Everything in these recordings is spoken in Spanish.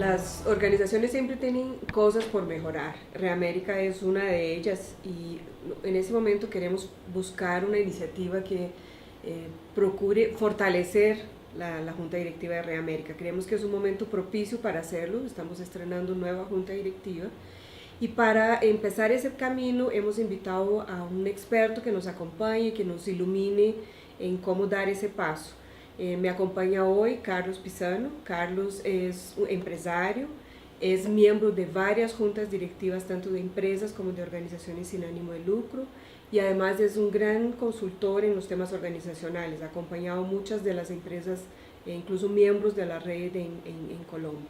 Las organizaciones siempre tienen cosas por mejorar. Reamérica es una de ellas y en ese momento queremos buscar una iniciativa que procure fortalecer la Junta Directiva de Reamérica. Creemos que es un momento propicio para hacerlo, estamos estrenando nueva Junta Directiva y para empezar ese camino hemos invitado a un experto que nos acompañe, que nos ilumine en cómo dar ese paso. Me acompaña hoy Carlos Pisano. Carlos es un empresario, es miembro de varias juntas directivas, tanto de empresas como de organizaciones sin ánimo de lucro, y además es un gran consultor en los temas organizacionales. Ha acompañado muchas de las empresas, incluso miembros de la red en Colombia.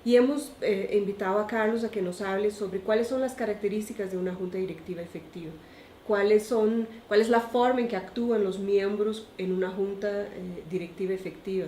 Y hemos invitado a Carlos a que nos hable sobre cuáles son las características de una junta directiva efectiva. Cuál es la forma en que actúan los miembros en una junta directiva efectiva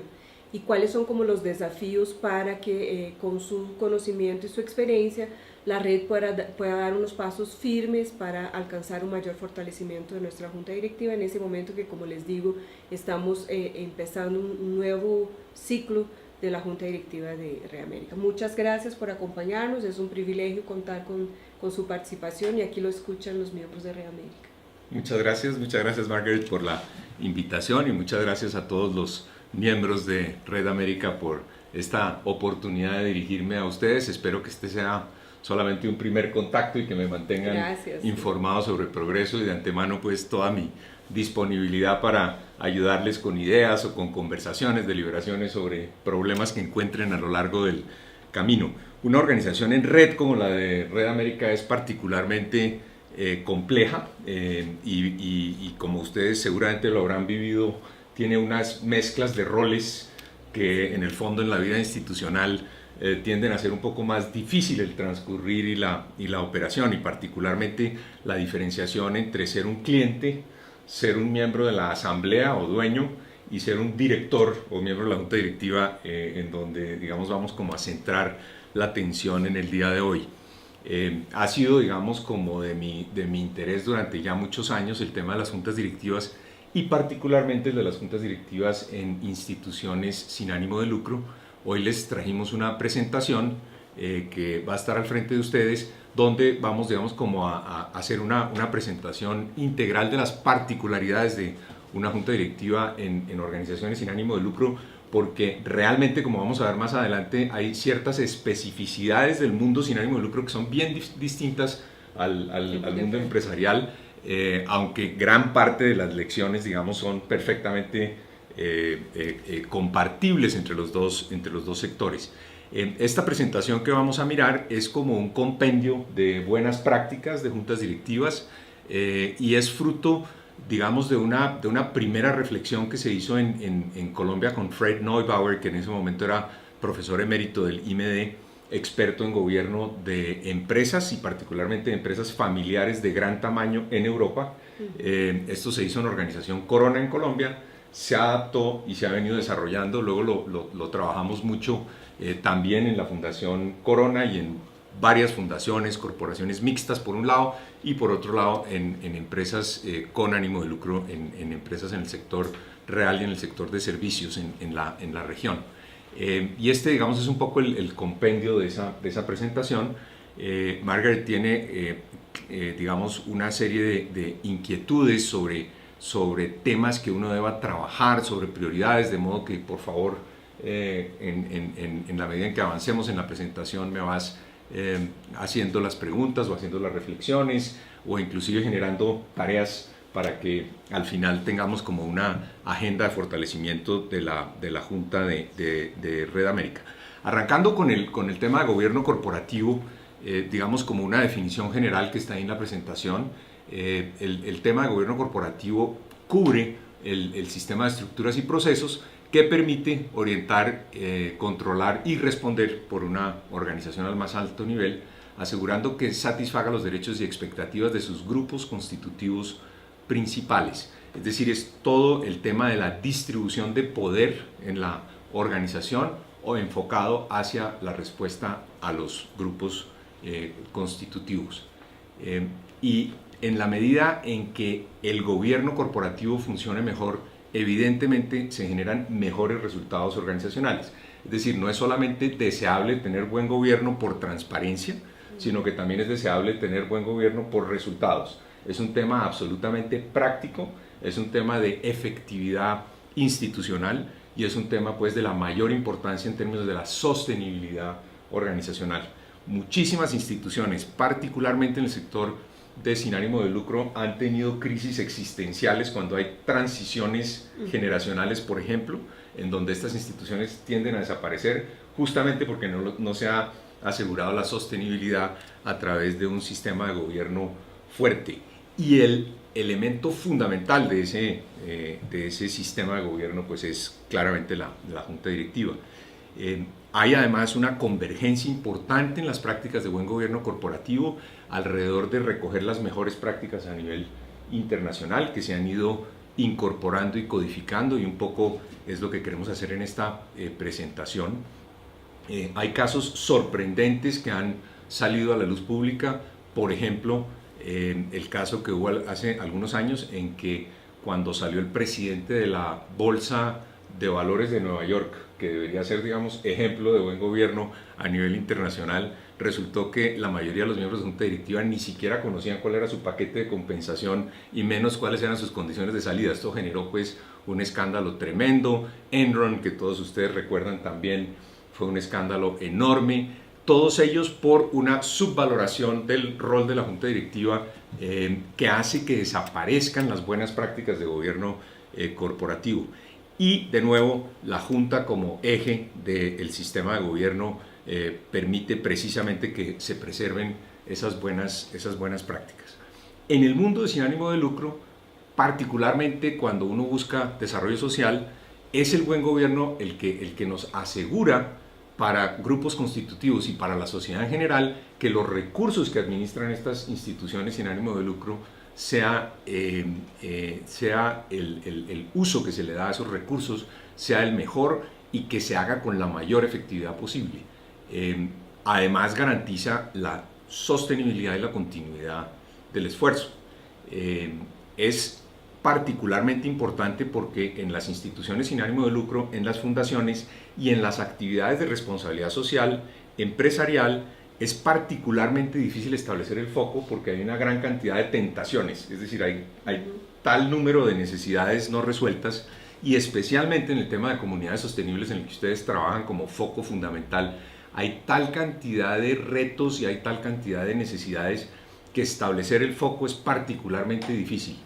y cuáles son como los desafíos para que con su conocimiento y su experiencia la red pueda dar unos pasos firmes para alcanzar un mayor fortalecimiento de nuestra junta directiva en ese momento que, como les digo, estamos empezando un nuevo ciclo de la Junta Directiva de Reamérica. Muchas gracias por acompañarnos, es un privilegio contar con su participación y aquí lo escuchan los miembros de Reamérica. Muchas gracias Margaret por la invitación y muchas gracias a todos los miembros de Red América por esta oportunidad de dirigirme a ustedes. Espero que este sea solamente un primer contacto y que me mantengan informado sobre el progreso y de antemano pues toda mi disponibilidad para ayudarles con ideas o con conversaciones, deliberaciones sobre problemas que encuentren a lo largo del camino. Una organización en red como la de Red América es particularmente compleja y como ustedes seguramente lo habrán vivido, tiene unas mezclas de roles que en el fondo en la vida institucional tienden a ser un poco más difícil el transcurrir y la operación, y particularmente la diferenciación entre ser un cliente, ser un miembro de la asamblea o dueño y ser un director o miembro de la junta directiva en donde digamos vamos como a centrar la atención en el día de hoy. Ha sido digamos como de mi interés durante ya muchos años el tema de las juntas directivas y particularmente el de las juntas directivas en instituciones sin ánimo de lucro. Hoy les trajimos una presentación que va a estar al frente de ustedes, donde vamos, digamos, como a hacer una presentación integral de las particularidades de una junta directiva en organizaciones sin ánimo de lucro, porque realmente, como vamos a ver más adelante, hay ciertas especificidades del mundo sin ánimo de lucro que son bien distintas al mundo empresarial, aunque gran parte de las lecciones, digamos, son perfectamente compartibles entre los dos sectores. Esta presentación que vamos a mirar es como un compendio de buenas prácticas de juntas directivas y es fruto, digamos, de una primera reflexión que se hizo en Colombia con Fred Neubauer, que en ese momento era profesor emérito del IMD, experto en gobierno de empresas y particularmente de empresas familiares de gran tamaño en Europa. Esto se hizo en la organización Corona en Colombia, se adaptó y se ha venido desarrollando, luego lo trabajamos mucho también en la Fundación Corona y en varias fundaciones, corporaciones mixtas por un lado y por otro lado en empresas con ánimo de lucro, en empresas en el sector real y en el sector de servicios en la región. Y este digamos es un poco el compendio de esa presentación. Margaret tiene digamos una serie de inquietudes sobre temas que uno deba trabajar, sobre prioridades, de modo que por favor en la medida en que avancemos en la presentación me vas haciendo las preguntas o haciendo las reflexiones o inclusive generando tareas para que al final tengamos como una agenda de fortalecimiento de la Junta de Red América. Arrancando con el tema de gobierno corporativo, digamos como una definición general que está ahí en la presentación, el tema de gobierno corporativo cubre el sistema de estructuras y procesos que permite orientar, controlar y responder por una organización al más alto nivel, asegurando que satisfaga los derechos y expectativas de sus grupos constitutivos principales. Es decir, es todo el tema de la distribución de poder en la organización o enfocado hacia la respuesta a los grupos constitutivos. Y en la medida en que el gobierno corporativo funcione mejor, evidentemente se generan mejores resultados organizacionales. Es decir, no es solamente deseable tener buen gobierno por transparencia, sino que también es deseable tener buen gobierno por resultados. Es un tema absolutamente práctico, es un tema de efectividad institucional y es un tema pues de la mayor importancia en términos de la sostenibilidad organizacional. Muchísimas instituciones, particularmente en el sector de sin ánimo de lucro, han tenido crisis existenciales cuando hay transiciones generacionales, por ejemplo, en donde estas instituciones tienden a desaparecer justamente porque no se ha asegurado la sostenibilidad a través de un sistema de gobierno fuerte. Y el elemento fundamental de ese sistema de gobierno pues es claramente la junta directiva. Hay además una convergencia importante en las prácticas de buen gobierno corporativo alrededor de recoger las mejores prácticas a nivel internacional que se han ido incorporando y codificando, y un poco es lo que queremos hacer en esta presentación. Hay casos sorprendentes que han salido a la luz pública, por ejemplo, el caso que hubo hace algunos años en que cuando salió el presidente de la Bolsa de Valores de Nueva York, que debería ser, digamos, ejemplo de buen gobierno a nivel internacional, resultó que la mayoría de los miembros de la junta directiva ni siquiera conocían cuál era su paquete de compensación y menos cuáles eran sus condiciones de salida. Esto generó pues un escándalo tremendo. Enron, que todos ustedes recuerdan también, fue un escándalo enorme. Todos ellos por una subvaloración del rol de la junta directiva que hace que desaparezcan las buenas prácticas de gobierno corporativo. Y de nuevo, la junta como eje del sistema de gobierno permite precisamente que se preserven esas buenas prácticas. En el mundo de sin ánimo de lucro, particularmente cuando uno busca desarrollo social, es el buen gobierno el que nos asegura para grupos constitutivos y para la sociedad en general que los recursos que administran estas instituciones sin ánimo de lucro sea el uso que se le da a esos recursos sea el mejor y que se haga con la mayor efectividad posible. Además garantiza la sostenibilidad y la continuidad del esfuerzo. Es particularmente importante porque en las instituciones sin ánimo de lucro, en las fundaciones y en las actividades de responsabilidad social empresarial, es particularmente difícil establecer el foco porque hay una gran cantidad de tentaciones, es decir, hay tal número de necesidades no resueltas, y especialmente en el tema de comunidades sostenibles en el que ustedes trabajan como foco fundamental, hay tal cantidad de retos y hay tal cantidad de necesidades que establecer el foco es particularmente difícil.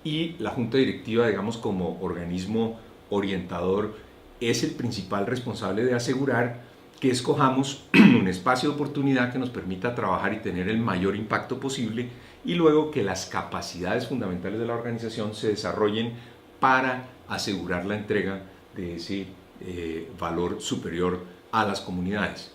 Y la junta directiva, digamos, como organismo orientador, es el principal responsable de asegurar que escojamos un espacio de oportunidad que nos permita trabajar y tener el mayor impacto posible, y luego que las capacidades fundamentales de la organización se desarrollen para asegurar la entrega de ese valor superior a las comunidades.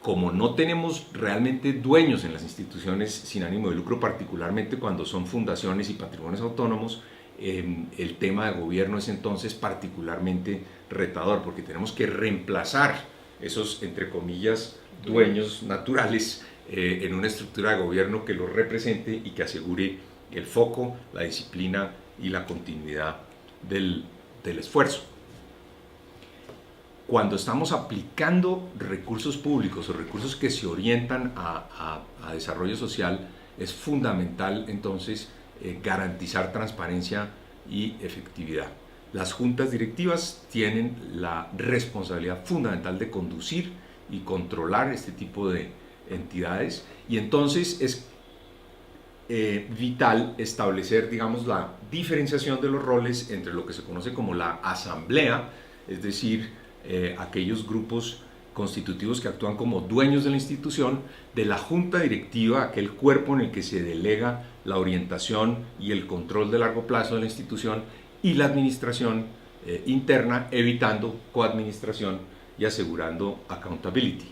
Como no tenemos realmente dueños en las instituciones sin ánimo de lucro, particularmente cuando son fundaciones y patrimonios autónomos, el tema de gobierno es entonces particularmente retador, porque tenemos que reemplazar esos, entre comillas, dueños naturales en una estructura de gobierno que los represente y que asegure el foco, la disciplina y la continuidad del esfuerzo. Cuando estamos aplicando recursos públicos o recursos que se orientan a desarrollo social, es fundamental entonces garantizar transparencia y efectividad. Las juntas directivas tienen la responsabilidad fundamental de conducir y controlar este tipo de entidades, y entonces es vital establecer, digamos, la diferenciación de los roles entre lo que se conoce como la asamblea, es decir, aquellos grupos constitutivos que actúan como dueños de la institución, de la junta directiva, aquel cuerpo en el que se delega la orientación y el control de largo plazo de la institución, y la administración interna, evitando coadministración y asegurando accountability.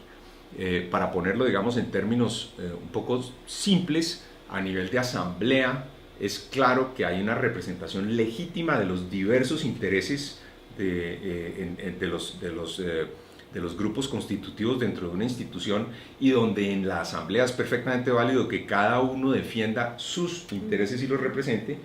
Para ponerlo, digamos, en términos un poco simples, a nivel de asamblea es claro que hay una representación legítima de los diversos intereses de los grupos constitutivos dentro de una institución, y donde en la asamblea es perfectamente válido que cada uno defienda sus intereses y los represente.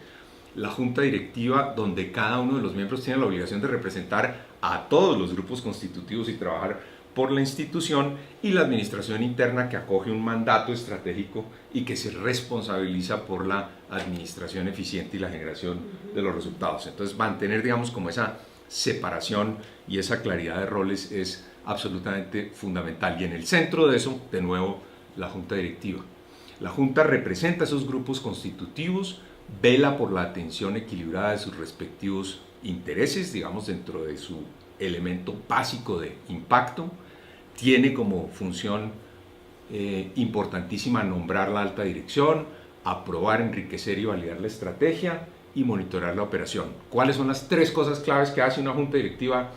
la junta directiva, donde cada uno de los miembros tiene la obligación de representar a todos los grupos constitutivos y trabajar por la institución, y la administración interna, que acoge un mandato estratégico y que se responsabiliza por la administración eficiente y la generación de los resultados. Entonces, mantener, digamos, como esa separación y esa claridad de roles es absolutamente fundamental. Y en el centro de eso, de nuevo, la junta directiva. La junta representa a esos grupos constitutivos, vela por la atención equilibrada de sus respectivos intereses, digamos, dentro de su elemento básico de impacto. Tiene como función importantísima nombrar la alta dirección, aprobar, enriquecer y validar la estrategia y monitorear la operación. ¿Cuáles son las 3 cosas claves que hace una junta directiva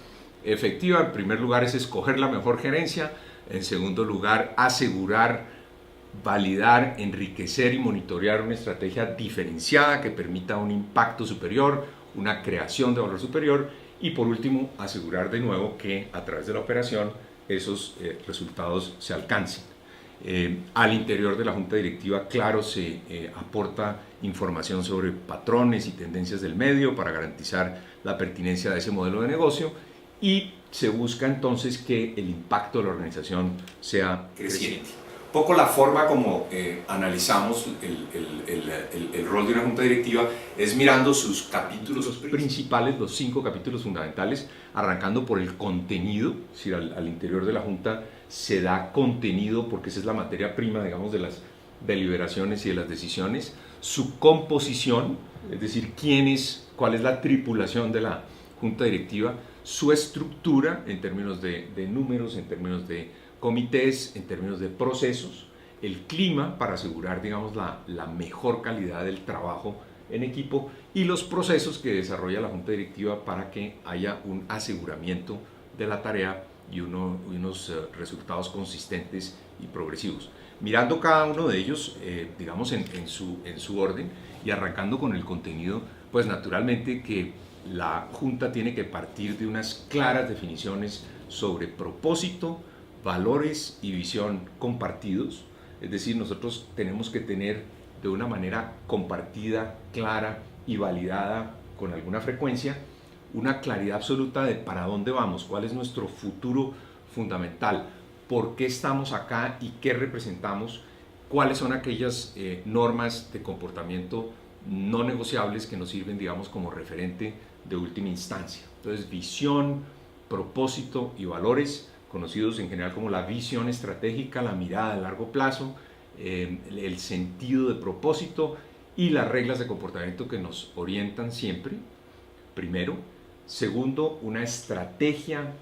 efectiva? En primer lugar es escoger la mejor gerencia. En segundo lugar, asegurar, validar, enriquecer y monitorear una estrategia diferenciada que permita un impacto superior, una creación de valor superior. Y por último, asegurar de nuevo que a través de la operación esos resultados se alcancen. Al interior de la junta directiva, claro, se aporta información sobre patrones y tendencias del medio para garantizar la pertinencia de ese modelo de negocio, y se busca entonces que el impacto de la organización sea creciente. Un poco la forma como analizamos el rol de una junta directiva es mirando sus capítulos principales, los 5 capítulos fundamentales, arrancando por el contenido. Es decir, al interior de la junta se da contenido porque esa es la materia prima, digamos, de las deliberaciones y de las decisiones. Su composición, es decir, cuál es la tripulación de la junta directiva. Su estructura en términos de números, en términos de comités, en términos de procesos. El clima para asegurar, digamos, la mejor calidad del trabajo en equipo, y los procesos que desarrolla la junta directiva para que haya un aseguramiento de la tarea y unos resultados consistentes y progresivos. Mirando cada uno de ellos, digamos, en su orden, y arrancando con el contenido, pues naturalmente que la junta tiene que partir de unas claras definiciones sobre propósito, valores y visión compartidos. Es decir, nosotros tenemos que tener de una manera compartida, clara y validada con alguna frecuencia una claridad absoluta de para dónde vamos, cuál es nuestro futuro fundamental, por qué estamos acá y qué representamos, cuáles son aquellas normas de comportamiento no negociables que nos sirven, digamos, como referente de última instancia. Entonces, visión, propósito y valores, conocidos en general como la visión estratégica, la mirada a largo plazo, el sentido de propósito y las reglas de comportamiento que nos orientan siempre, primero. Segundo, una estrategia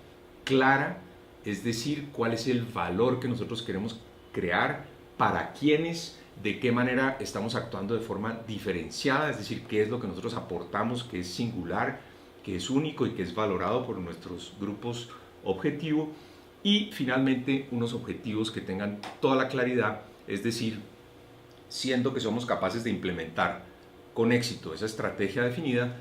clara, es decir, cuál es el valor que nosotros queremos crear, para quiénes, de qué manera estamos actuando de forma diferenciada, es decir, qué es lo que nosotros aportamos, que es singular, que es único y que es valorado por nuestros grupos objetivo. Y finalmente, unos objetivos que tengan toda la claridad, es decir, siendo que somos capaces de implementar con éxito esa estrategia definida,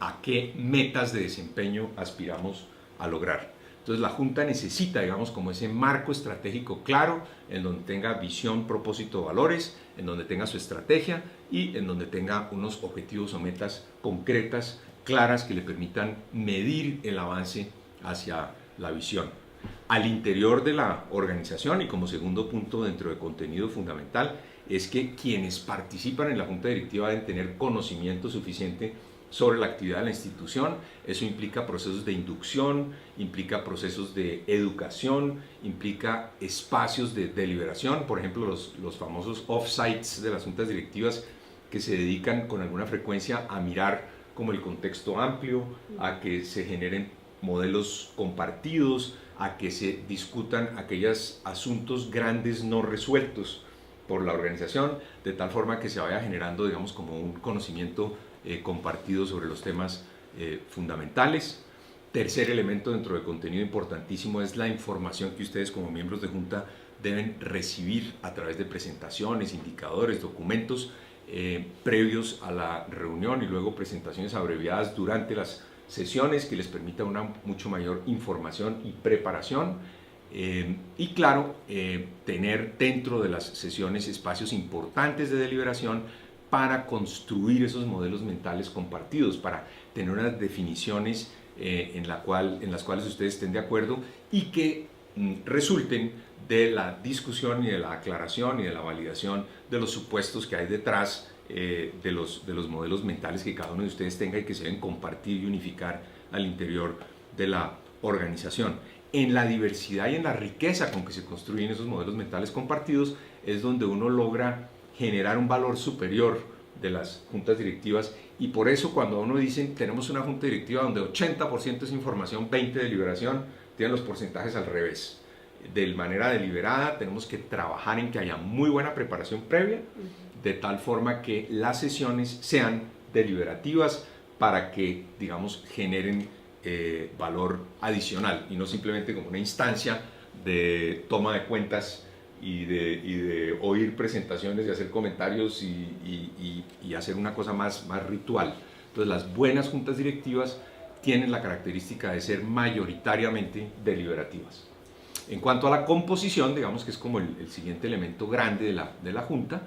a qué metas de desempeño aspiramos a lograr. Entonces la Junta necesita, digamos, como ese marco estratégico claro, en donde tenga visión, propósito, valores, en donde tenga su estrategia y en donde tenga unos objetivos o metas concretas, claras, que le permitan medir el avance hacia la visión. Al interior de la organización, y como segundo punto dentro de contenido fundamental, es que quienes participan en la Junta Directiva deben tener conocimiento suficiente sobre la actividad de la institución. Eso implica procesos de inducción, implica procesos de educación, implica espacios de deliberación, por ejemplo los famosos off-sites de las juntas directivas, que se dedican con alguna frecuencia a mirar como el contexto amplio, a que se generen modelos compartidos, a que se discutan aquellos asuntos grandes no resueltos por la organización, de tal forma que se vaya generando, digamos, como un conocimiento compartido sobre los temas fundamentales. Tercer elemento dentro del contenido importantísimo es la información que ustedes como miembros de Junta deben recibir a través de presentaciones, indicadores, documentos previos a la reunión, y luego presentaciones abreviadas durante las sesiones que les permita una mucho mayor información y preparación. Y claro, tener dentro de las sesiones espacios importantes de deliberación para construir esos modelos mentales compartidos, para tener unas definiciones en las cuales ustedes estén de acuerdo y que resulten de la discusión y de la aclaración y de la validación de los supuestos que hay detrás de los modelos mentales que cada uno de ustedes tenga y que se deben compartir y unificar al interior de la organización. En la diversidad y en la riqueza con que se construyen esos modelos mentales compartidos es donde uno logra generar un valor superior de las juntas directivas, y por eso cuando uno dice tenemos una junta directiva donde 80% es información, 20% deliberación, tienen los porcentajes al revés. De manera deliberada tenemos que trabajar en que haya muy buena preparación previa, de tal forma que las sesiones sean deliberativas para que, digamos, generen valor adicional y no simplemente como una instancia de toma de cuentas y de oír presentaciones y hacer comentarios y hacer una cosa más ritual. Entonces las buenas juntas directivas tienen la característica de ser mayoritariamente deliberativas. En cuanto a la composición, digamos que es como el siguiente elemento grande de la junta,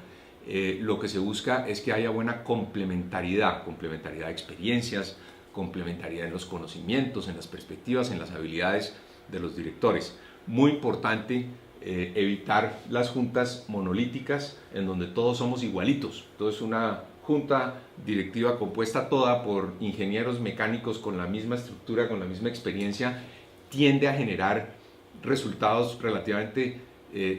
lo que se busca es que haya buena complementariedad de experiencias, complementariedad en los conocimientos, en las perspectivas, en las habilidades de los directores. Muy importante evitar las juntas monolíticas en donde todos somos igualitos. Entonces una junta directiva compuesta toda por ingenieros mecánicos con la misma estructura, con la misma experiencia, tiende a generar resultados relativamente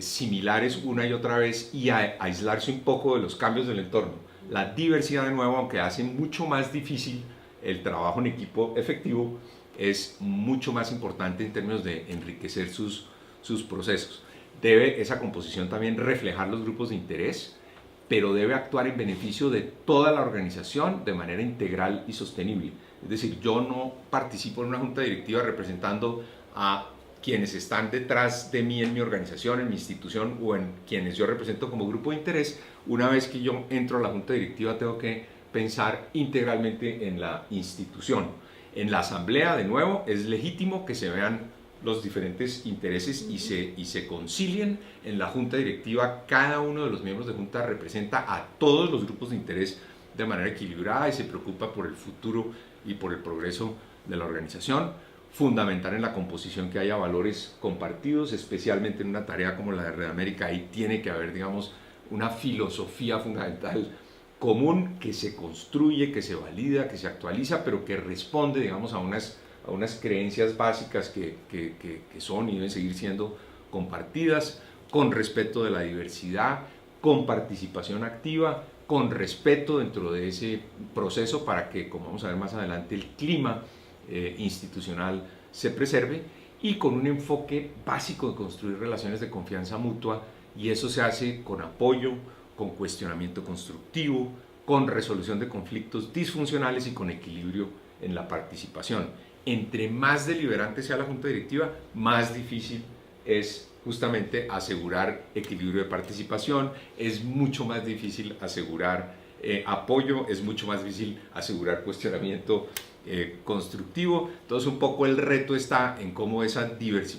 similares una y otra vez y a aislarse un poco de los cambios del entorno. La diversidad, de nuevo, aunque hace mucho más difícil el trabajo en equipo efectivo, es mucho más importante en términos de enriquecer sus procesos. Debe esa composición también reflejar los grupos de interés, pero debe actuar en beneficio de toda la organización de manera integral y sostenible. Es decir, yo no participo en una junta directiva representando a quienes están detrás de mí en mi organización, en mi institución o en quienes yo represento como grupo de interés. Una vez que yo entro a la junta directiva tengo que pensar integralmente en la institución. En la asamblea, de nuevo, es legítimo que se vean los diferentes intereses y se concilien. En la junta directiva, cada uno de los miembros de junta representa a todos los grupos de interés de manera equilibrada y se preocupa por el futuro y por el progreso de la organización. Fundamental en la composición que haya valores compartidos, especialmente en una tarea como la de Red América. Ahí tiene que haber, digamos, una filosofía fundamental común que se construye, que se valida, que se actualiza, pero que responde, digamos, a unas creencias básicas que son y deben seguir siendo compartidas, con respeto de la diversidad, con participación activa, con respeto dentro de ese proceso para que, como vamos a ver más adelante, el clima institucional se preserve, y con un enfoque básico de construir relaciones de confianza mutua, y eso se hace con apoyo, con cuestionamiento constructivo, con resolución de conflictos disfuncionales y con equilibrio en la participación. Entre más deliberante sea la junta directiva, más difícil es justamente asegurar equilibrio de participación, es mucho más difícil asegurar apoyo, es mucho más difícil asegurar cuestionamiento constructivo. Entonces un poco el reto está en cómo esa diversidad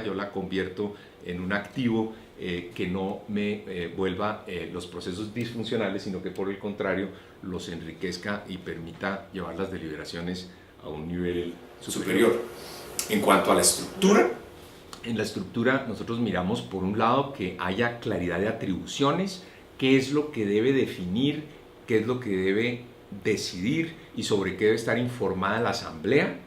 yo la convierto en un activo que no me vuelva los procesos disfuncionales, sino que por el contrario los enriquezca y permita llevar las deliberaciones a un nivel superior. En cuanto a la estructura, en la estructura nosotros miramos por un lado que haya claridad de atribuciones, qué es lo que debe definir, qué es lo que debe decidir y sobre qué debe estar informada la asamblea,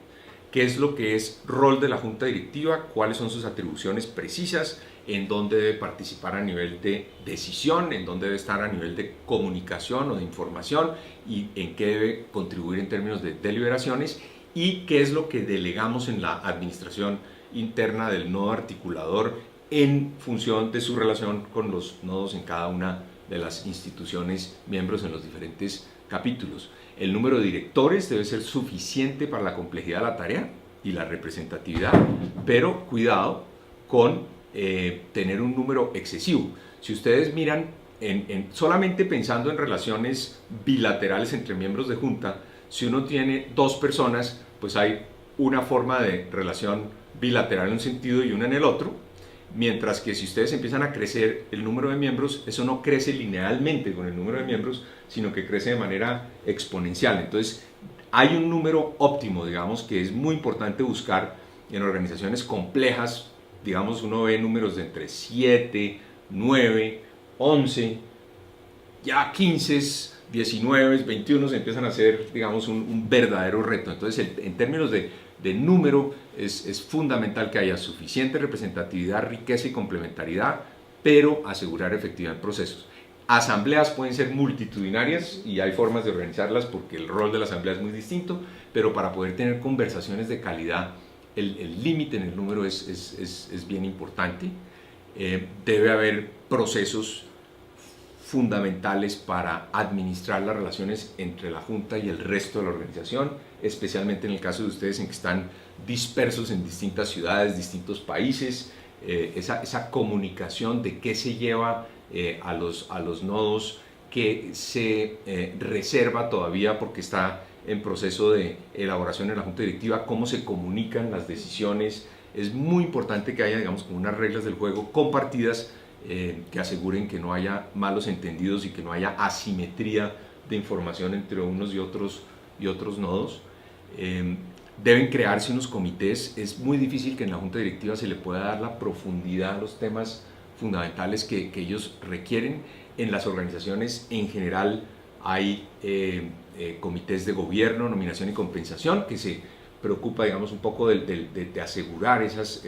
qué es lo que es rol de la junta directiva, cuáles son sus atribuciones precisas, en dónde debe participar a nivel de decisión, en dónde debe estar a nivel de comunicación o de información y en qué debe contribuir en términos de deliberaciones, y qué es lo que delegamos en la administración interna del nodo articulador en función de su relación con los nodos en cada una de las instituciones miembros en los diferentes capítulos. El número de directores debe ser suficiente para la complejidad de la tarea y la representatividad, pero cuidado con tener un número excesivo. Si ustedes miran, solamente pensando en relaciones bilaterales entre miembros de junta, si uno tiene dos personas, pues hay una forma de relación bilateral en un sentido y una en el otro. mientras que si ustedes empiezan a crecer el número de miembros, eso no crece linealmente con el número de miembros, sino que crece de manera exponencial. Entonces, hay un número óptimo, digamos, que es muy importante buscar en organizaciones complejas. Digamos, uno ve números de entre 7, 9, 11, ya 15, 19, 21 se empiezan a hacer, digamos, un verdadero reto. Entonces, en términos de número, es fundamental que haya suficiente representatividad, riqueza y complementariedad, pero asegurar efectividad en procesos. Asambleas pueden ser multitudinarias y hay formas de organizarlas porque el rol de la asamblea es muy distinto, pero para poder tener conversaciones de calidad, el límite en el número es bien importante. Debe haber procesos fundamentales para administrar las relaciones entre la Junta y el resto de la organización, especialmente en el caso de ustedes en que están dispersos en distintas ciudades, distintos países. Esa comunicación de qué se lleva a los nodos, que se reserva todavía porque está en proceso de elaboración en la Junta Directiva, cómo se comunican las decisiones. Es muy importante que haya, digamos, como unas reglas del juego compartidas que aseguren que no haya malos entendidos y que no haya asimetría de información entre unos y otros nodos. Deben crearse unos comités. Es muy difícil que en la Junta Directiva se le pueda dar la profundidad a los temas fundamentales que ellos requieren. En las organizaciones en general hay comités de gobierno, nominación y compensación, que se preocupa, digamos, un poco de asegurar esas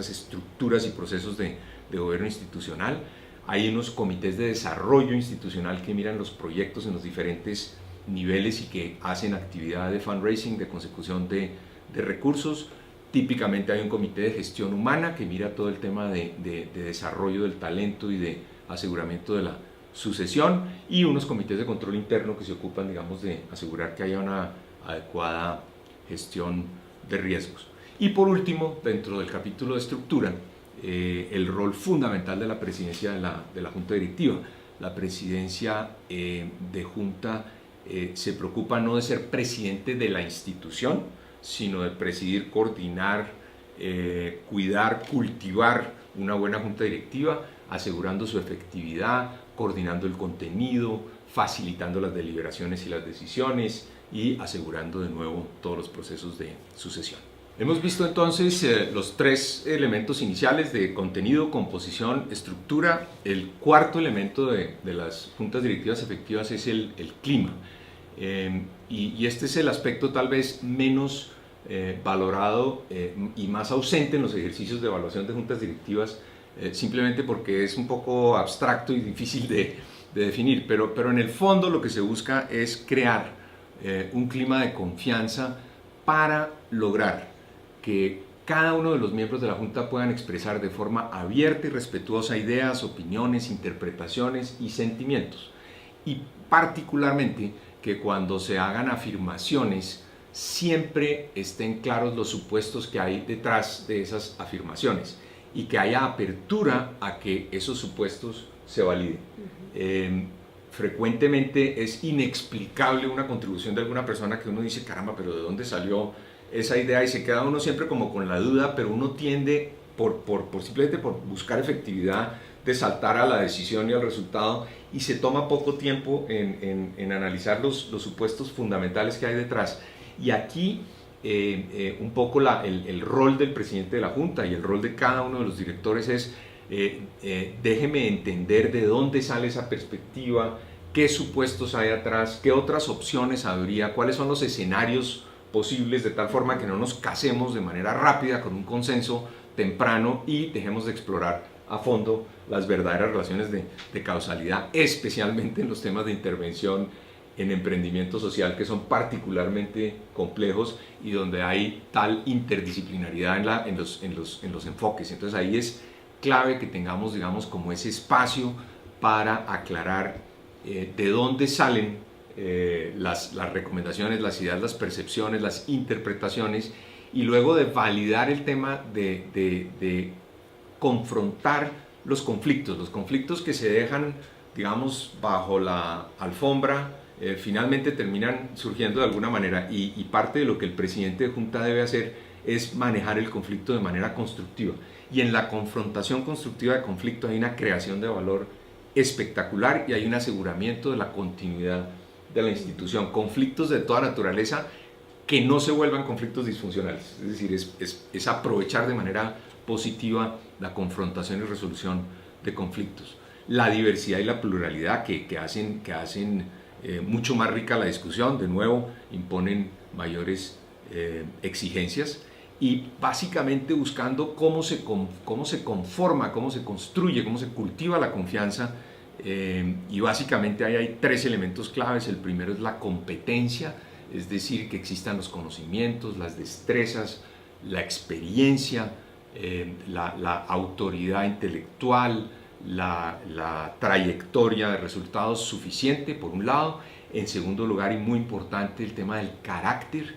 estructuras y procesos de gobierno institucional. Hay unos comités de desarrollo institucional que miran los proyectos en los diferentes niveles y que hacen actividad de fundraising, de consecución de recursos. Típicamente hay un comité de gestión humana que mira todo el tema de desarrollo del talento y de aseguramiento de la sucesión, y unos comités de control interno que se ocupan, digamos, de asegurar que haya una adecuada gestión de riesgos. Y por último, dentro del capítulo de estructura, el rol fundamental de la presidencia de la Junta Directiva. La presidencia de Junta se preocupa no de ser presidente de la institución, sino de presidir, coordinar, cuidar, cultivar una buena Junta Directiva, asegurando su efectividad, coordinando el contenido, facilitando las deliberaciones y las decisiones y asegurando de nuevo todos los procesos de sucesión. Hemos visto entonces los tres elementos iniciales de contenido, composición, estructura. El cuarto elemento de las juntas directivas efectivas es el clima. Y este es el aspecto tal vez menos valorado y más ausente en los ejercicios de evaluación de juntas directivas, simplemente porque es un poco abstracto y difícil de definir, pero en el fondo lo que se busca es crear un clima de confianza para lograr que cada uno de los miembros de la Junta puedan expresar de forma abierta y respetuosa ideas, opiniones, interpretaciones y sentimientos. Y particularmente que cuando se hagan afirmaciones siempre estén claros los supuestos que hay detrás de esas afirmaciones y que haya apertura a que esos supuestos se validen. Frecuentemente es inexplicable una contribución de alguna persona que uno dice, caramba, pero ¿de dónde salió esa idea? Y se queda uno siempre como con la duda, pero uno tiende, simplemente por buscar efectividad, de saltar a la decisión y al resultado, y se toma poco tiempo en analizar los supuestos fundamentales que hay detrás. Y aquí un poco el rol del presidente de la Junta y el rol de cada uno de los directores es déjeme entender de dónde sale esa perspectiva, qué supuestos hay atrás, qué otras opciones habría, cuáles son los escenarios posibles, de tal forma que no nos casemos de manera rápida con un consenso temprano y dejemos de explorar a fondo las verdaderas relaciones de causalidad, especialmente en los temas de intervención en emprendimiento social, que son particularmente complejos y donde hay tal interdisciplinaridad en los enfoques. Entonces ahí es clave que tengamos, digamos, como ese espacio para aclarar de dónde salen las recomendaciones, las ideas, las percepciones, las interpretaciones, y luego de validar el tema de confrontar los conflictos que se dejan, digamos, bajo la alfombra, finalmente terminan surgiendo de alguna manera, y parte de lo que el presidente de Junta debe hacer es manejar el conflicto de manera constructiva. y en la confrontación constructiva de conflicto hay una creación de valor espectacular y hay un aseguramiento de la continuidad de la institución. Conflictos de toda naturaleza que no se vuelvan conflictos disfuncionales, es decir, es aprovechar de manera positiva la confrontación y resolución de conflictos. La diversidad y la pluralidad que hacen mucho más rica la discusión, de nuevo, imponen mayores exigencias, y básicamente buscando cómo se conforma, cómo se construye, cómo se cultiva la confianza, y básicamente ahí hay tres elementos claves. El primero es la competencia, es decir, que existan los conocimientos, las destrezas, la experiencia, la autoridad intelectual, la trayectoria de resultados suficiente, por un lado. En segundo lugar, y muy importante, el tema del carácter,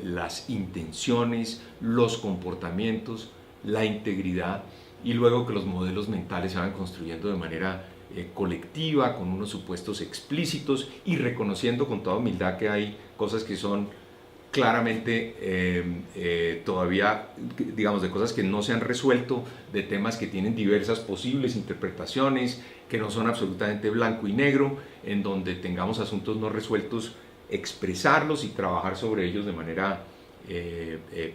las intenciones, los comportamientos, la integridad, y luego que los modelos mentales se van construyendo de manera colectiva, con unos supuestos explícitos y reconociendo con toda humildad que hay cosas que son claramente todavía, digamos, de cosas que no se han resuelto, de temas que tienen diversas posibles interpretaciones, que no son absolutamente blanco y negro, en donde tengamos asuntos no resueltos, expresarlos y trabajar sobre ellos de manera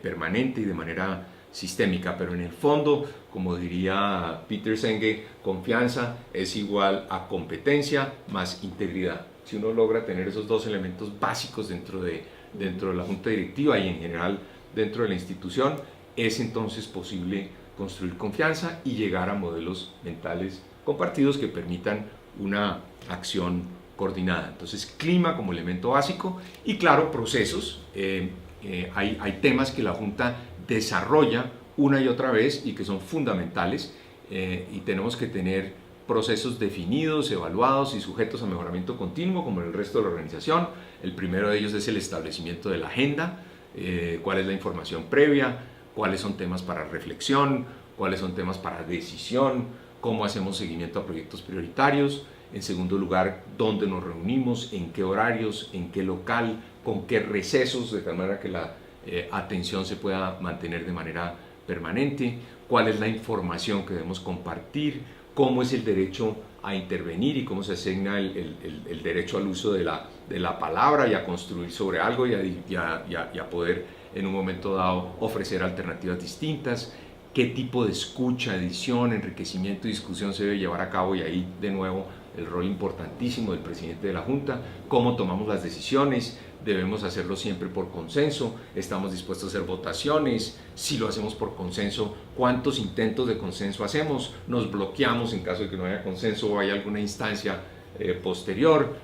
permanente y de manera sistémica. Pero en el fondo, como diría Peter Senge, confianza es igual a competencia más integridad. Si uno logra tener esos dos elementos básicos dentro de la junta directiva y en general dentro de la institución, es entonces posible construir confianza y llegar a modelos mentales compartidos que permitan una acción coordinada. Entonces, clima como elemento básico y, claro, procesos. Hay temas que la junta desarrolla una y otra vez y que son fundamentales, y tenemos que tener procesos definidos, evaluados y sujetos a mejoramiento continuo, como en el resto de la organización. El primero de ellos es el establecimiento de la agenda, cuál es la información previa, cuáles son temas para reflexión, cuáles son temas para decisión, cómo hacemos seguimiento a proyectos prioritarios. En segundo lugar, dónde nos reunimos, en qué horarios, en qué local, con qué recesos, de tal manera que la atención se pueda mantener de manera permanente, cuál es la información que debemos compartir, cómo es el derecho a intervenir y cómo se asigna el derecho al uso de la palabra y a construir sobre algo y a poder en un momento dado ofrecer alternativas distintas, qué tipo de escucha, edición, enriquecimiento y discusión se debe llevar a cabo, y ahí de nuevo el rol importantísimo del presidente de la Junta, cómo tomamos las decisiones, debemos hacerlo siempre por consenso, estamos dispuestos a hacer votaciones, si lo hacemos por consenso, cuántos intentos de consenso hacemos, nos bloqueamos en caso de que no haya consenso o haya alguna instancia posterior,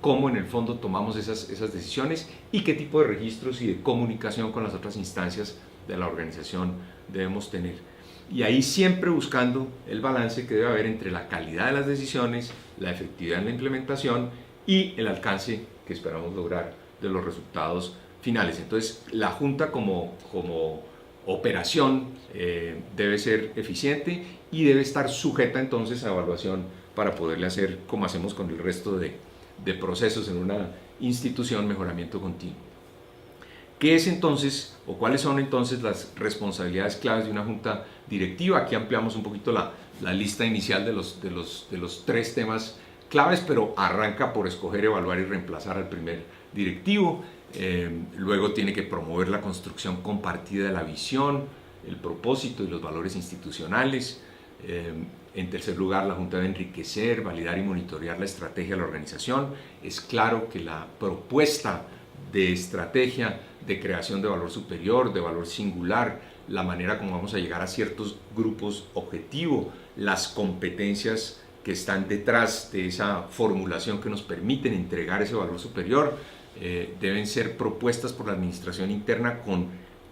cómo en el fondo tomamos esas decisiones y qué tipo de registros y de comunicación con las otras instancias de la organización debemos tener. Y ahí siempre buscando el balance que debe haber entre la calidad de las decisiones, la efectividad en la implementación y el alcance que esperamos lograr de los resultados finales. Entonces, la Junta como operación debe ser eficiente y debe estar sujeta entonces a evaluación para poderle hacer, como hacemos con el resto de procesos en una institución, mejoramiento continuo. ¿Qué es entonces, o cuáles son entonces las responsabilidades claves de una junta directiva? Aquí ampliamos un poquito la lista inicial de los tres temas claves, pero arranca por escoger, evaluar y reemplazar al primer directivo. Luego tiene que promover la construcción compartida de la visión, el propósito y los valores institucionales. En tercer lugar, la Junta debe enriquecer, validar y monitorear la estrategia de la organización. Es claro que la propuesta de estrategia de creación de valor superior, de valor singular, la manera como vamos a llegar a ciertos grupos objetivo, las competencias que están detrás de esa formulación que nos permiten entregar ese valor superior, deben ser propuestas por la administración interna con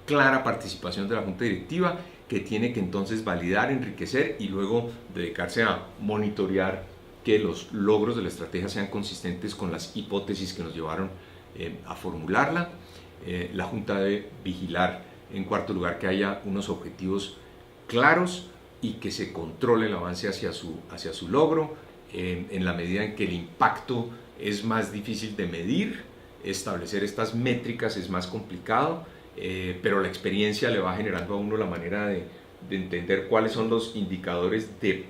clara participación de la Junta Directiva, que tiene que entonces validar, enriquecer y luego dedicarse a monitorear que los logros de la estrategia sean consistentes con las hipótesis que nos llevaron a formularla. La Junta debe vigilar, en cuarto lugar, que haya unos objetivos claros y que se controle el avance hacia su logro. En la medida en que el impacto es más difícil de medir, establecer estas métricas es más complicado, pero la experiencia le va generando a uno la manera de entender cuáles son los indicadores de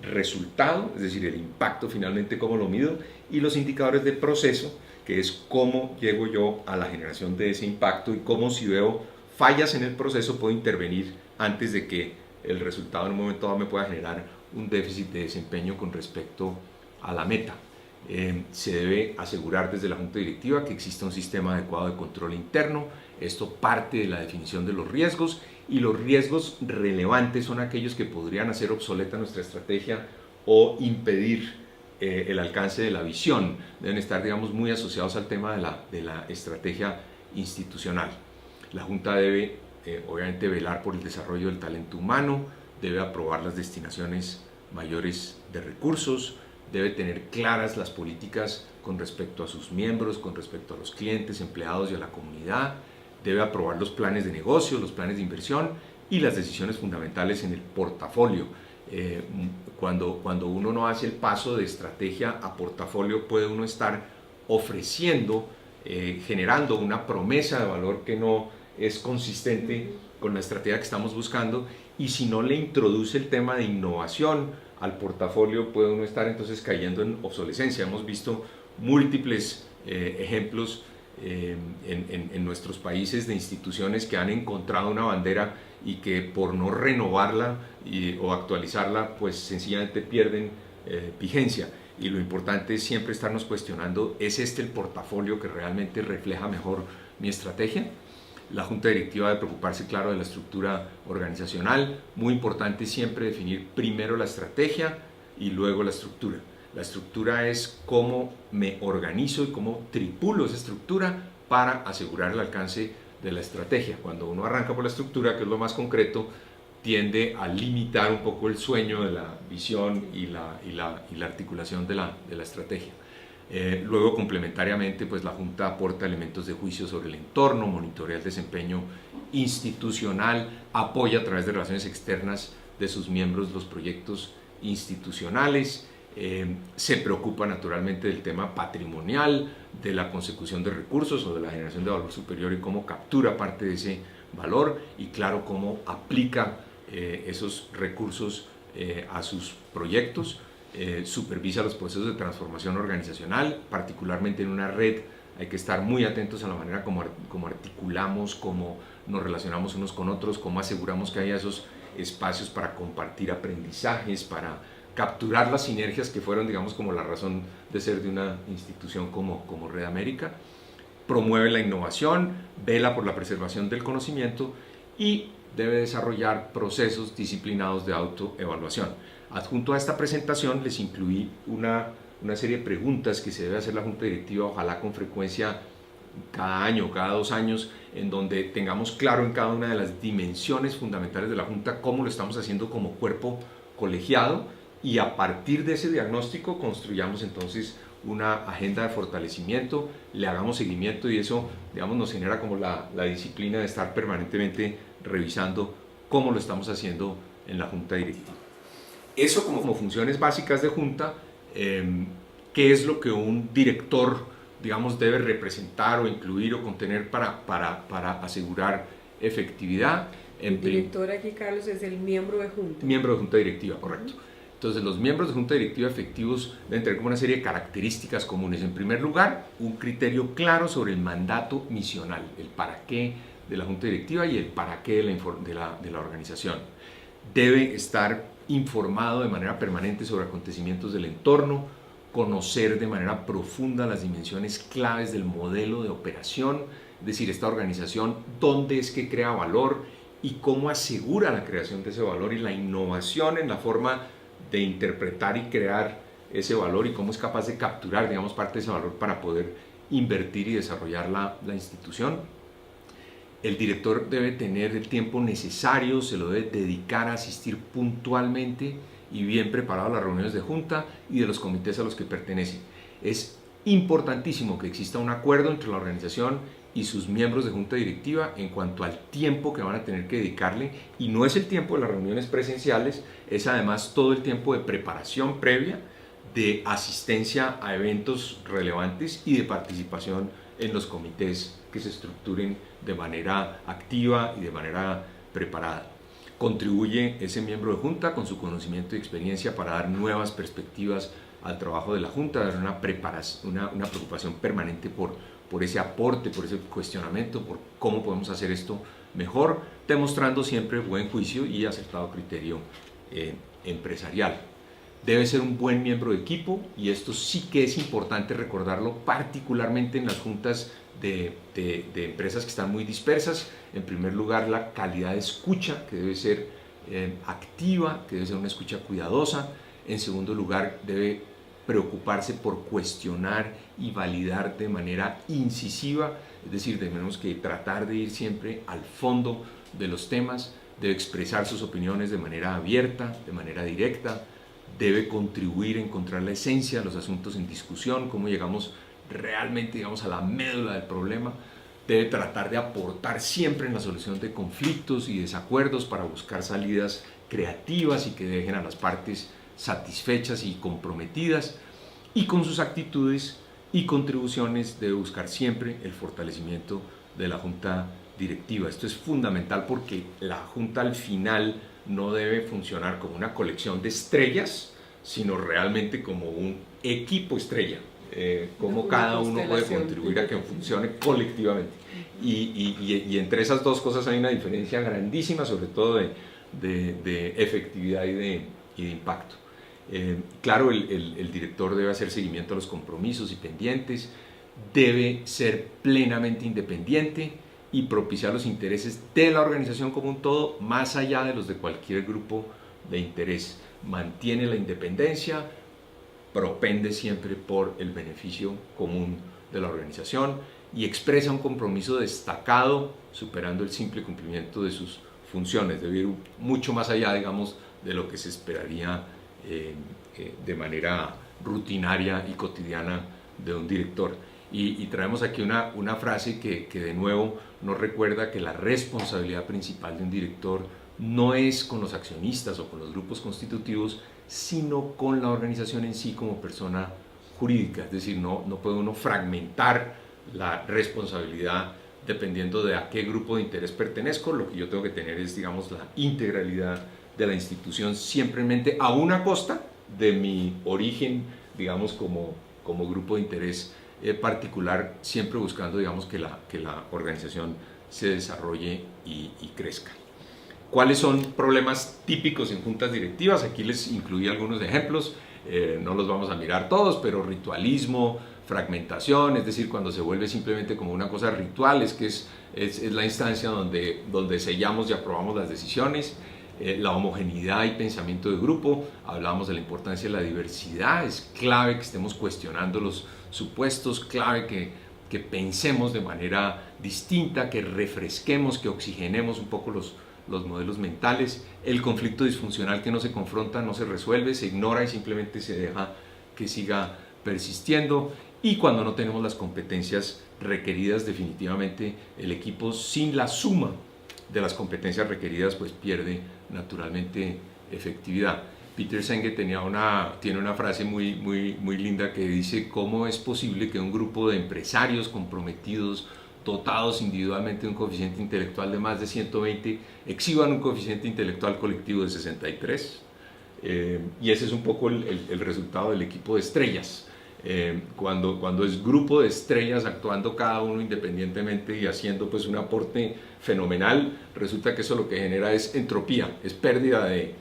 resultado, es decir, el impacto finalmente cómo lo mido, y los indicadores de proceso, que es cómo llego yo a la generación de ese impacto y cómo, si veo fallas en el proceso, puedo intervenir antes de que el resultado en un momento dado me pueda generar un déficit de desempeño con respecto a la meta. Se debe asegurar desde la junta directiva que exista un sistema adecuado de control interno. Esto parte de la definición de los riesgos, y los riesgos relevantes son aquellos que podrían hacer obsoleta nuestra estrategia o impedir el alcance de la visión. Deben estar, digamos, muy asociados al tema de la estrategia institucional. La junta debe obviamente velar por el desarrollo del talento humano, debe aprobar las destinaciones mayores de recursos, debe tener claras las políticas con respecto a sus miembros, con respecto a los clientes, empleados y a la comunidad, debe aprobar los planes de negocio, los planes de inversión y las decisiones fundamentales en el portafolio. Cuando uno no hace el paso de estrategia a portafolio, puede uno estar ofreciendo, generando una promesa de valor que no es consistente con la estrategia que estamos buscando, y si no le introduce el tema de innovación al portafolio, puede uno estar entonces cayendo en obsolescencia. Hemos visto múltiples ejemplos en nuestros países de instituciones que han encontrado una bandera y que por no renovarla o actualizarla, pues sencillamente pierden vigencia. Y lo importante es siempre estarnos cuestionando, ¿es este el portafolio que realmente refleja mejor mi estrategia? La junta directiva debe preocuparse, claro, de la estructura organizacional. Muy importante siempre definir primero la estrategia y luego la estructura. La estructura es cómo me organizo y cómo tripulo esa estructura para asegurar el alcance de la estrategia. Cuando uno arranca por la estructura, que es lo más concreto, tiende a limitar un poco el sueño de la visión y la articulación de la estrategia. Luego, complementariamente, pues la Junta aporta elementos de juicio sobre el entorno, monitorea el desempeño institucional, apoya a través de relaciones externas de sus miembros los proyectos institucionales, se preocupa naturalmente del tema patrimonial, de la consecución de recursos o de la generación de valor superior y cómo captura parte de ese valor, y claro, cómo aplica esos recursos a sus proyectos. Supervisa los procesos de transformación organizacional, particularmente en una red. Hay que estar muy atentos a la manera como articulamos, cómo nos relacionamos unos con otros, cómo aseguramos que haya esos espacios para compartir aprendizajes, para capturar las sinergias que fueron, digamos, como la razón de ser de una institución como Red América. Promueve la innovación, vela por la preservación del conocimiento y debe desarrollar procesos disciplinados de autoevaluación. Adjunto a esta presentación les incluí una serie de preguntas que se debe hacer la Junta Directiva, ojalá con frecuencia cada año, cada 2 años, en donde tengamos claro en cada una de las dimensiones fundamentales de la Junta cómo lo estamos haciendo como cuerpo colegiado, y a partir de ese diagnóstico construyamos entonces una agenda de fortalecimiento, le hagamos seguimiento, y eso, digamos, nos genera como la disciplina de estar permanentemente revisando cómo lo estamos haciendo en la Junta Directiva. Eso como funciones básicas de Junta. ¿Qué es lo que un director, digamos, debe representar o incluir o contener para asegurar efectividad? El director aquí, Carlos, es el miembro de Junta. Miembro de Junta Directiva, correcto. Entonces, los miembros de Junta Directiva efectivos deben tener como una serie de características comunes. En primer lugar, un criterio claro sobre el mandato misional, el para qué de la Junta Directiva y el para qué de la organización. Debe estar informado de manera permanente sobre acontecimientos del entorno, conocer de manera profunda las dimensiones claves del modelo de operación, es decir, esta organización, dónde es que crea valor y cómo asegura la creación de ese valor y la innovación en la forma de interpretar y crear ese valor, y cómo es capaz de capturar, digamos, parte de ese valor para poder invertir y desarrollar la institución. El director debe tener el tiempo necesario, se lo debe dedicar a asistir puntualmente y bien preparado a las reuniones de junta y de los comités a los que pertenece. Es importantísimo que exista un acuerdo entre la organización y sus miembros de junta directiva en cuanto al tiempo que van a tener que dedicarle, y no es el tiempo de las reuniones presenciales, es además todo el tiempo de preparación previa, de asistencia a eventos relevantes y de participación en los comités que se estructuren de manera activa y de manera preparada. Contribuye ese miembro de junta con su conocimiento y experiencia para dar nuevas perspectivas al trabajo de la junta, dar una preocupación permanente por ese aporte, por ese cuestionamiento, por cómo podemos hacer esto mejor, demostrando siempre buen juicio y acertado criterio empresarial. Debe ser un buen miembro de equipo, y esto sí que es importante recordarlo, particularmente en las juntas de empresas que están muy dispersas. En primer lugar, la calidad de escucha, que debe ser activa, que debe ser una escucha cuidadosa. En segundo lugar, debe preocuparse por cuestionar y validar de manera incisiva, es decir, tenemos que tratar de ir siempre al fondo de los temas. Debe expresar sus opiniones de manera abierta, de manera directa. Debe contribuir a encontrar la esencia de los asuntos en discusión, cómo llegamos realmente, digamos, a la médula del problema. Debe tratar de aportar siempre en la solución de conflictos y desacuerdos para buscar salidas creativas y que dejen a las partes satisfechas y comprometidas. Y con sus actitudes y contribuciones debe buscar siempre el fortalecimiento de la junta directiva. Esto es fundamental porque la junta al final no debe funcionar como una colección de estrellas, sino realmente como un equipo estrella, como cada uno puede contribuir a que funcione colectivamente. Y entre esas dos cosas hay una diferencia grandísima, sobre todo de efectividad y de impacto. Claro, el director debe hacer seguimiento a los compromisos y pendientes, debe ser plenamente independiente y propiciar los intereses de la organización como un todo, más allá de los de cualquier grupo de interés. Mantiene la independencia, propende siempre por el beneficio común de la organización y expresa un compromiso destacado, superando el simple cumplimiento de sus funciones. Debe ir mucho más allá, digamos, de lo que se esperaría de manera rutinaria y cotidiana de un director. Y traemos aquí una frase que de nuevo nos recuerda que la responsabilidad principal de un director no es con los accionistas o con los grupos constitutivos, sino con la organización en sí como persona jurídica. Es decir, no puede uno fragmentar la responsabilidad dependiendo de a qué grupo de interés pertenezco. Lo que yo tengo que tener es, digamos, la integralidad de la institución, simplemente a una costa de mi origen, digamos, como grupo de interés particular, siempre buscando, digamos, que la organización se desarrolle y crezca. ¿Cuáles son problemas típicos en juntas directivas? Aquí les incluí algunos ejemplos, no los vamos a mirar todos, pero ritualismo, fragmentación, es decir, cuando se vuelve simplemente como una cosa ritual, es la instancia donde sellamos y aprobamos las decisiones. La homogeneidad y pensamiento de grupo, hablamos de la importancia de la diversidad, es clave que estemos cuestionando los supuestos, clave que pensemos de manera distinta, que refresquemos, que oxigenemos un poco los modelos mentales. El conflicto disfuncional que no se confronta, no se resuelve, se ignora y simplemente se deja que siga persistiendo. Y cuando no tenemos las competencias requeridas, definitivamente el equipo, sin la suma de las competencias requeridas, pues pierde naturalmente efectividad. Peter Senge tiene una frase muy linda que dice: ¿cómo es posible que un grupo de empresarios comprometidos, dotados individualmente de un coeficiente intelectual de más de 120, exhiban un coeficiente intelectual colectivo de 63? Y ese es un poco el resultado del equipo de estrellas. Cuando es grupo de estrellas actuando cada uno independientemente y haciendo pues un aporte fenomenal, resulta que eso lo que genera es entropía, es pérdida de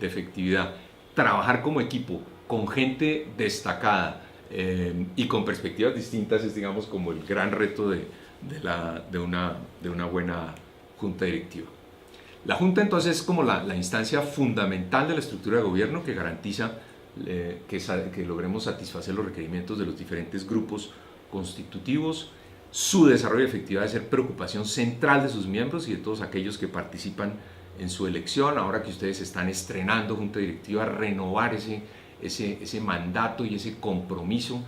efectividad. Trabajar como equipo, con gente destacada y con perspectivas distintas es, digamos, como el gran reto de una buena junta directiva. La junta entonces es como la instancia fundamental de la estructura de gobierno que garantiza que logremos satisfacer los requerimientos de los diferentes grupos constitutivos. Su desarrollo efectivo debe ser preocupación central de sus miembros y de todos aquellos que participan en su elección. Ahora que ustedes están estrenando junta directiva, renovar ese mandato y ese compromiso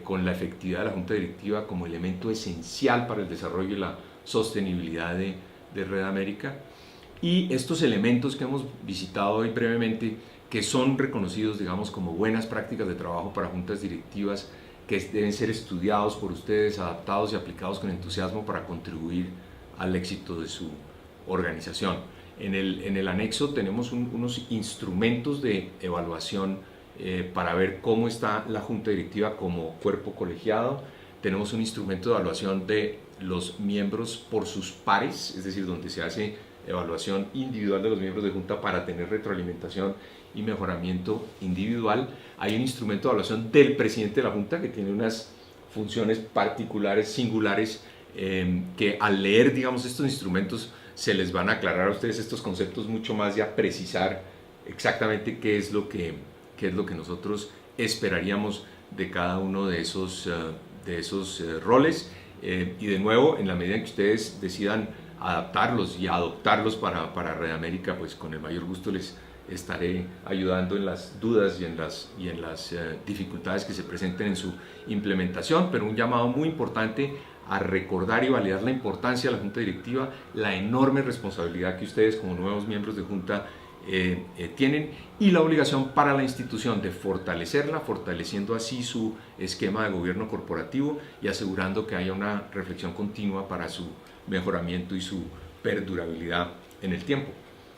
con la efectividad de la junta directiva como elemento esencial para el desarrollo y la sostenibilidad de Red América. Y estos elementos que hemos visitado hoy brevemente, que son reconocidos, digamos, como buenas prácticas de trabajo para juntas directivas, que deben ser estudiados por ustedes, adaptados y aplicados con entusiasmo para contribuir al éxito de su organización. En el anexo tenemos unos instrumentos de evaluación para ver cómo está la Junta Directiva como cuerpo colegiado. Tenemos un instrumento de evaluación de los miembros por sus pares, es decir, donde se hace evaluación individual de los miembros de Junta para tener retroalimentación y mejoramiento individual. Hay un instrumento de evaluación del presidente de la Junta que tiene unas funciones particulares, singulares, que al leer, digamos, estos instrumentos se les van a aclarar a ustedes estos conceptos mucho más y a precisar exactamente qué es lo que nosotros esperaríamos de cada uno de esos roles. Y de nuevo, en la medida en que ustedes decidan adaptarlos y adoptarlos para Red América, pues con el mayor gusto les estaré ayudando en las dudas y en las dificultades que se presenten en su implementación, pero un llamado muy importante a recordar y validar la importancia de la Junta Directiva, la enorme responsabilidad que ustedes como nuevos miembros de Junta tienen y la obligación para la institución de fortalecerla, fortaleciendo así su esquema de gobierno corporativo y asegurando que haya una reflexión continua para su mejoramiento y su perdurabilidad en el tiempo.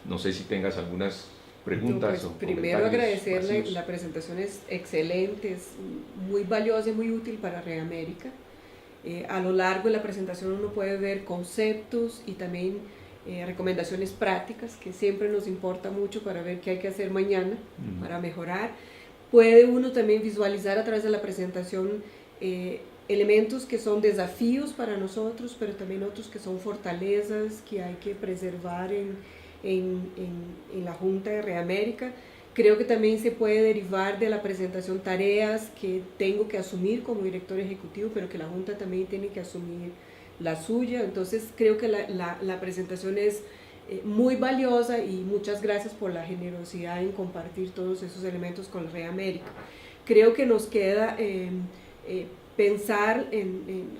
No sé si tengas algunas preguntas o primero agradecerle, la presentación es excelente, es muy valiosa y muy útil para Red América. A lo largo de la presentación uno puede ver conceptos y también recomendaciones prácticas que siempre nos importa mucho para ver qué hay que hacer mañana para mejorar. Puede uno también visualizar a través de la presentación elementos que son desafíos para nosotros, pero también otros que son fortalezas que hay que preservar en la Junta de Red América. Creo que también se puede derivar de la presentación tareas que tengo que asumir como director ejecutivo, pero que la Junta también tiene que asumir la suya. Entonces creo que la presentación es muy valiosa y muchas gracias por la generosidad en compartir todos esos elementos con Red América. Creo que nos queda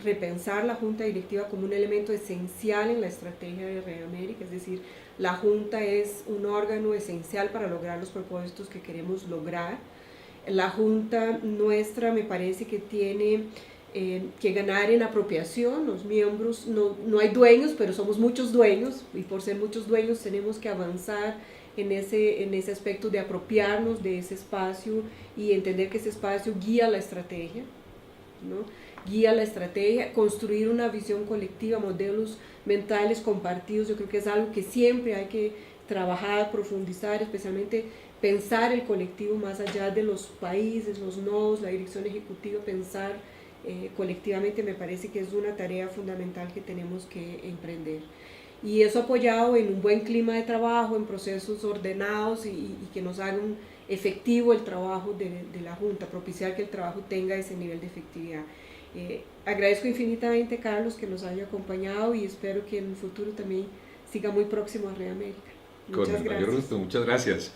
repensar la Junta Directiva como un elemento esencial en la estrategia de Red América, es decir, la Junta es un órgano esencial para lograr los propósitos que queremos lograr. La Junta nuestra me parece que tiene que ganar en apropiación. Los miembros, no hay dueños, pero somos muchos dueños, y por ser muchos dueños tenemos que avanzar en ese aspecto de apropiarnos de ese espacio y entender que ese espacio guía la estrategia, ¿no? Guía la estrategia, construir una visión colectiva, modelos mentales compartidos. Yo creo que es algo que siempre hay que trabajar, profundizar, especialmente pensar el colectivo más allá de los países, los nodos, la dirección ejecutiva, pensar colectivamente me parece que es una tarea fundamental que tenemos que emprender. Y eso apoyado en un buen clima de trabajo, en procesos ordenados y que nos hagan efectivo el trabajo de la Junta, propiciar que el trabajo tenga ese nivel de efectividad. Agradezco infinitamente, Carlos, que nos haya acompañado y espero que en el futuro también siga muy próximo a Red América. Muchas gracias. Con el mayor gusto, muchas gracias.